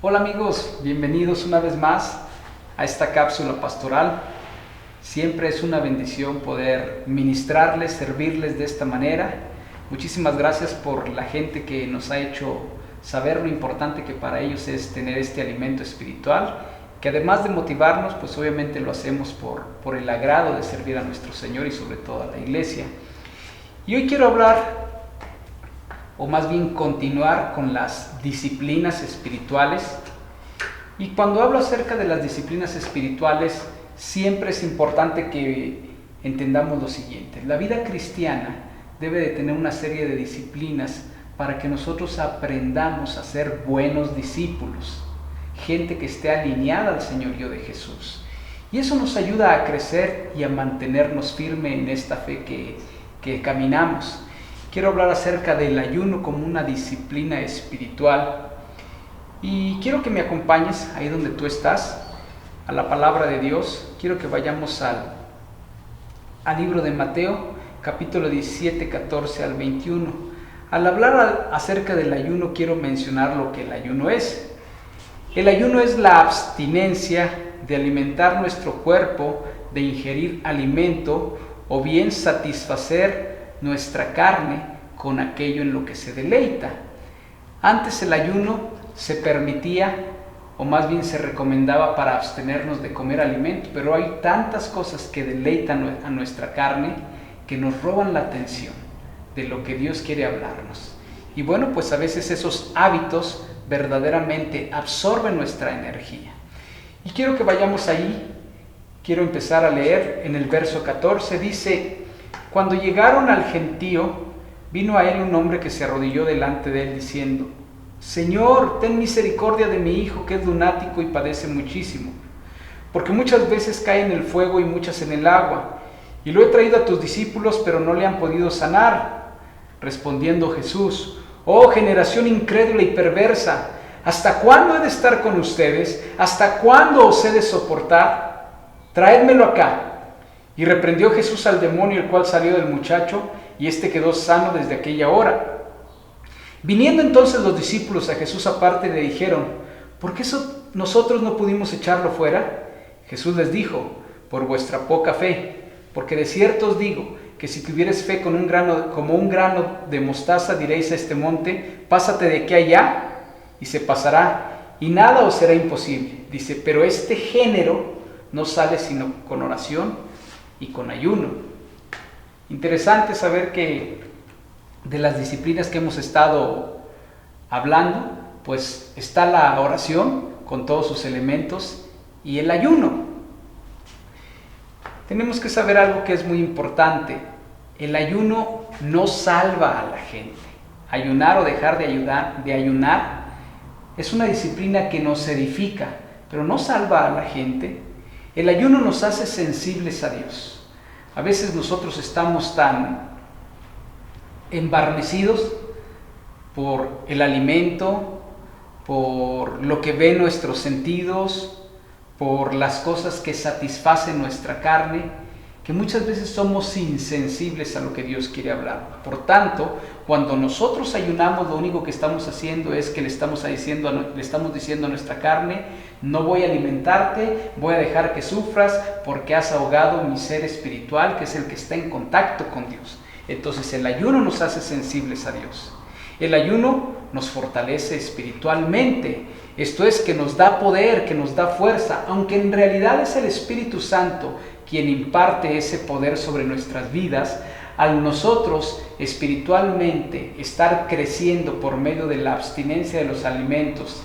Hola amigos, bienvenidos una vez más a esta cápsula pastoral. Siempre es una bendición poder ministrarles, servirles de esta manera. Muchísimas gracias por la gente que nos ha hecho saber lo importante que para ellos es tener este alimento espiritual, que además de motivarnos, pues obviamente lo hacemos por el agrado de servir a nuestro Señor y sobre todo a la iglesia. Y hoy quiero hablar, o más bien continuar con las disciplinas espirituales. Y cuando hablo acerca de las disciplinas espirituales, siempre es importante que entendamos lo siguiente. La vida cristiana debe de tener una serie de disciplinas para que nosotros aprendamos a ser buenos discípulos, gente que esté alineada al señorío de Jesús. Y eso nos ayuda a crecer y a mantenernos firmes en esta fe que caminamos. Quiero hablar acerca del ayuno como una disciplina espiritual. Y quiero que me acompañes ahí donde tú estás, a la palabra de Dios. Quiero que vayamos al libro de Mateo, capítulo 17, 14 al 21. Al hablar acerca del ayuno, quiero mencionar lo que el ayuno es. El ayuno es la abstinencia de alimentar nuestro cuerpo, de ingerir alimento o bien satisfacer nuestra carne con aquello en lo que se deleita. Antes el ayuno se permitía, o más bien se recomendaba para abstenernos de comer alimento, pero hay tantas cosas que deleitan a nuestra carne que nos roban la atención de lo que Dios quiere hablarnos. Y bueno, pues a veces esos hábitos verdaderamente absorben nuestra energía. Y quiero que vayamos ahí. Quiero empezar a leer en el verso 14. Dice: cuando llegaron al gentío, vino a él un hombre que se arrodilló delante de él diciendo: Señor, ten misericordia de mi hijo, que es lunático y padece muchísimo, porque muchas veces cae en el fuego y muchas en el agua, y lo he traído a tus discípulos, pero no le han podido sanar. Respondiendo Jesús: oh generación incrédula y perversa, ¿hasta cuándo he de estar con ustedes? ¿Hasta cuándo os he de soportar? Traédmelo acá. Y reprendió Jesús al demonio, el cual salió del muchacho, y éste quedó sano desde aquella hora. Viniendo entonces los discípulos a Jesús aparte, le dijeron: ¿por qué nosotros no pudimos echarlo fuera? Jesús les dijo: por vuestra poca fe, porque de cierto os digo que si tuvieres fe como un grano de mostaza, diréis a este monte: pásate de aquí a allá, y se pasará, y nada os será imposible. Dice: pero este género no sale sino con oración y con ayuno. Interesante saber que de las disciplinas que hemos estado hablando, pues está la oración con todos sus elementos y el ayuno. Tenemos que saber algo que es muy importante. El ayuno no salva a la gente. Ayunar o dejar de ayunar es una disciplina que nos edifica, pero no salva a la gente. El ayuno nos hace sensibles a Dios. A veces nosotros estamos tan embarnecidos por el alimento, por lo que ven nuestros sentidos, por las cosas que satisfacen nuestra carne, que muchas veces somos insensibles a lo que Dios quiere hablar. Por tanto, cuando nosotros ayunamos, lo único que estamos haciendo es que le estamos diciendo a nuestra carne: no voy a alimentarte, voy a dejar que sufras porque has ahogado mi ser espiritual, que es el que está en contacto con Dios. Entonces el ayuno nos hace sensibles a Dios. El ayuno nos fortalece espiritualmente. Esto es, que nos da poder, que nos da fuerza, aunque en realidad es el Espíritu Santo quien imparte ese poder sobre nuestras vidas. Al nosotros espiritualmente estar creciendo por medio de la abstinencia de los alimentos,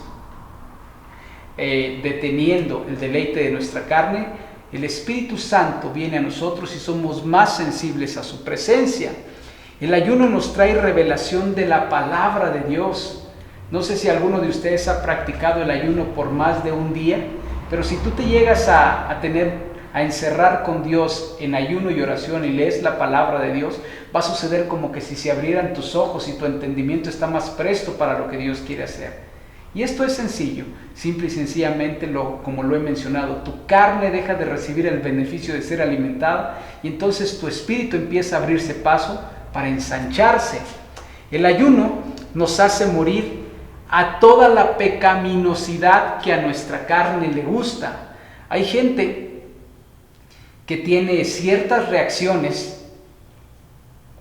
deteniendo el deleite de nuestra carne, el Espíritu Santo viene a nosotros y somos más sensibles a su presencia. El ayuno nos trae revelación de la palabra de Dios. No sé si alguno de ustedes ha practicado el ayuno por más de un día, pero si tú te llegas a encerrar con Dios en ayuno y oración y lees la palabra de Dios, va a suceder como que si se abrieran tus ojos y tu entendimiento está más presto para lo que Dios quiere hacer. Y esto es sencillo, simple y sencillamente, como lo he mencionado, tu carne deja de recibir el beneficio de ser alimentada y entonces tu espíritu empieza a abrirse paso para ensancharse. El ayuno nos hace morir a toda la pecaminosidad que a nuestra carne le gusta. Hay gente que tiene ciertas reacciones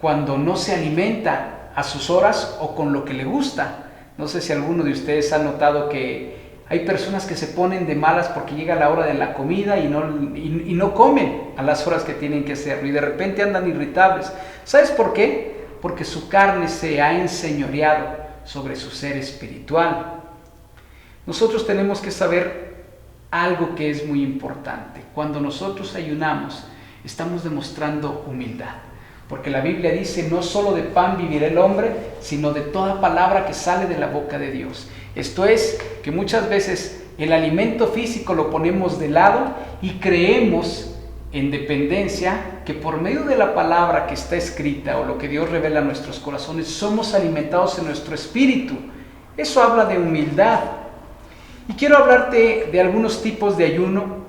cuando no se alimenta a sus horas o con lo que le gusta. No sé si alguno de ustedes ha notado que hay personas que se ponen de malas porque llega la hora de la comida y no comen a las horas que tienen que hacerlo, y de repente andan irritables. ¿Sabes por qué? Porque su carne se ha enseñoreado sobre su ser espiritual. Nosotros tenemos que saber algo que es muy importante. Cuando nosotros ayunamos, estamos demostrando humildad. Porque la Biblia dice, no solo de pan vivirá el hombre, sino de toda palabra que sale de la boca de Dios. Esto es, que muchas veces el alimento físico lo ponemos de lado y creemos en dependencia que por medio de la palabra que está escrita o lo que Dios revela a nuestros corazones, somos alimentados en nuestro espíritu. Eso habla de humildad. Y quiero hablarte de algunos tipos de ayuno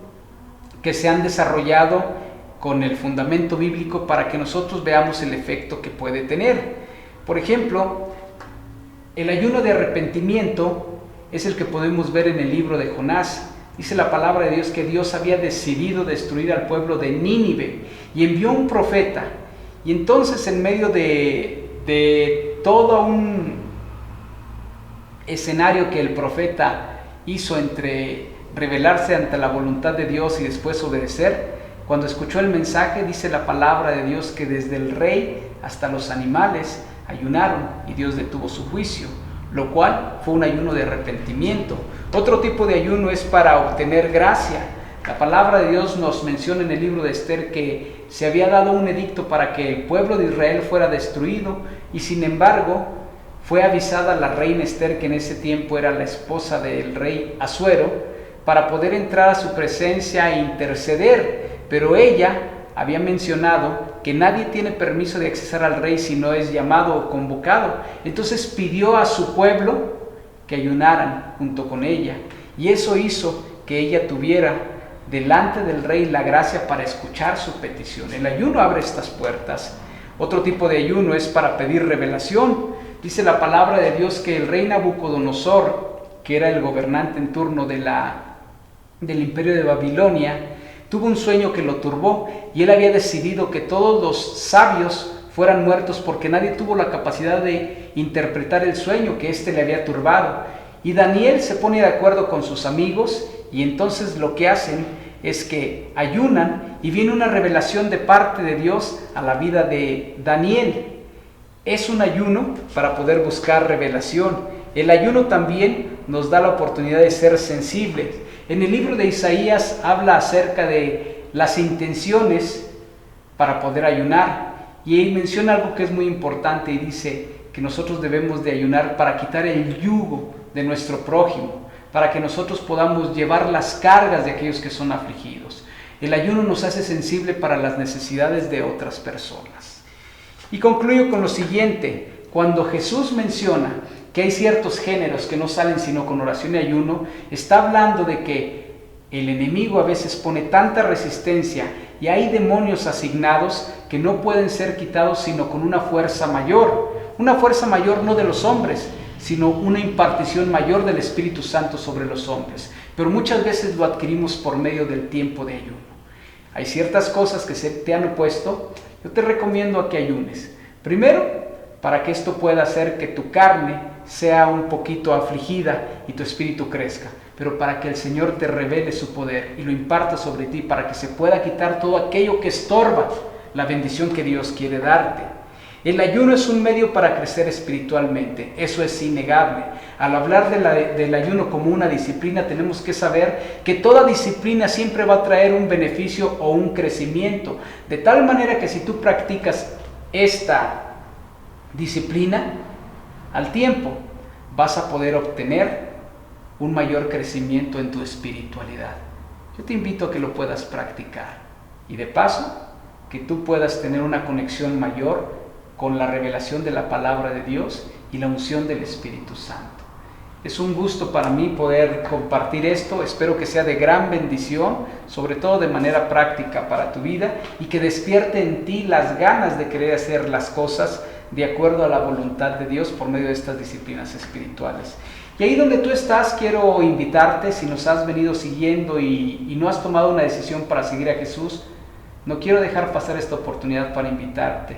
que se han desarrollado con el fundamento bíblico para que nosotros veamos el efecto que puede tener. Por ejemplo, el ayuno de arrepentimiento es el que podemos ver en el libro de Jonás. Dice la palabra de Dios que Dios había decidido destruir al pueblo de Nínive y envió un profeta. Y entonces, en medio de todo un escenario que el profeta hizo entre rebelarse ante la voluntad de Dios y después obedecer, cuando escuchó el mensaje, dice la palabra de Dios que desde el rey hasta los animales ayunaron y Dios detuvo su juicio, lo cual fue un ayuno de arrepentimiento. Otro tipo de ayuno es para obtener gracia. La palabra de Dios nos menciona en el libro de Esther que se había dado un edicto para que el pueblo de Israel fuera destruido, y sin embargo fue avisada la reina Esther, que en ese tiempo era la esposa del rey Asuero, para poder entrar a su presencia e interceder. Pero ella había mencionado que nadie tiene permiso de accesar al rey si no es llamado o convocado. Entonces pidió a su pueblo que ayunaran junto con ella, y eso hizo que ella tuviera delante del rey la gracia para escuchar su petición. El ayuno abre estas puertas. Otro tipo de ayuno es para pedir revelación. Dice la palabra de Dios que el rey Nabucodonosor, que era el gobernante en turno del imperio de Babilonia, tuvo un sueño que lo turbó, y él había decidido que todos los sabios fueran muertos porque nadie tuvo la capacidad de interpretar el sueño que éste le había turbado. Y Daniel se pone de acuerdo con sus amigos, y entonces lo que hacen es que ayunan, y viene una revelación de parte de Dios a la vida de Daniel. Es un ayuno para poder buscar revelación. El ayuno también nos da la oportunidad de ser sensibles. En el libro de Isaías habla acerca de las intenciones para poder ayunar, y él menciona algo que es muy importante y dice que nosotros debemos de ayunar para quitar el yugo de nuestro prójimo, para que nosotros podamos llevar las cargas de aquellos que son afligidos. El ayuno nos hace sensible para las necesidades de otras personas. Y concluyo con lo siguiente: cuando Jesús menciona que hay ciertos géneros que no salen sino con oración y ayuno, está hablando de que el enemigo a veces pone tanta resistencia y hay demonios asignados que no pueden ser quitados sino con una fuerza mayor no de los hombres, sino una impartición mayor del Espíritu Santo sobre los hombres. Pero muchas veces lo adquirimos por medio del tiempo de ayuno. Hay ciertas cosas que se te han opuesto. Yo te recomiendo a que ayunes. Primero, para que esto pueda hacer que tu carne sea un poquito afligida y tu espíritu crezca, pero para que el Señor te revele su poder y lo imparta sobre ti, para que se pueda quitar todo aquello que estorba la bendición que Dios quiere darte. El ayuno es un medio para crecer espiritualmente, eso es innegable. Al hablar del ayuno como una disciplina, tenemos que saber que toda disciplina siempre va a traer un beneficio o un crecimiento, de tal manera que si tú practicas esta disciplina, al tiempo vas a poder obtener un mayor crecimiento en tu espiritualidad. Yo te invito a que lo puedas practicar, y de paso que tú puedas tener una conexión mayor con la revelación de la palabra de Dios y la unción del Espíritu Santo. Es un gusto para mí poder compartir esto. Espero que sea de gran bendición, sobre todo de manera práctica para tu vida, y que despierte en ti las ganas de querer hacer las cosas de acuerdo a la voluntad de Dios por medio de estas disciplinas espirituales. Y ahí donde tú estás, quiero invitarte, si nos has venido siguiendo y no has tomado una decisión para seguir a Jesús, no quiero dejar pasar esta oportunidad para invitarte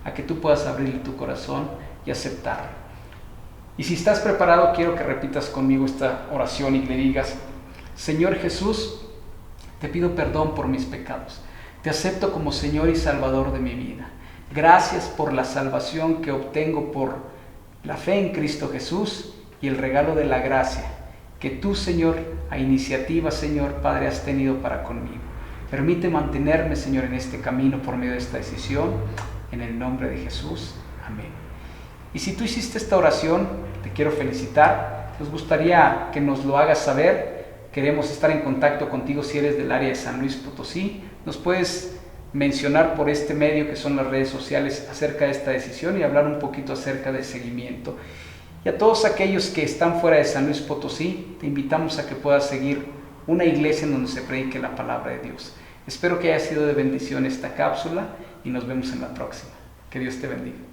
a que tú puedas abrir tu corazón y aceptarlo. Y si estás preparado, quiero que repitas conmigo esta oración y le digas: Señor Jesús, te pido perdón por mis pecados. Te acepto como Señor y Salvador de mi vida. Gracias por la salvación que obtengo por la fe en Cristo Jesús y el regalo de la gracia que tú, Señor, a iniciativa, Señor, Padre, has tenido para conmigo. Permite mantenerme, Señor, en este camino por medio de esta decisión. En el nombre de Jesús. Amén. Y si tú hiciste esta oración, te quiero felicitar. Nos gustaría que nos lo hagas saber. Queremos estar en contacto contigo si eres del área de San Luis Potosí. Nos puedes mencionar por este medio que son las redes sociales acerca de esta decisión y hablar un poquito acerca del seguimiento. Y a todos aquellos que están fuera de San Luis Potosí, te invitamos a que puedas seguir una iglesia en donde se predique la palabra de Dios. Espero que haya sido de bendición esta cápsula y nos vemos en la próxima. Que Dios te bendiga.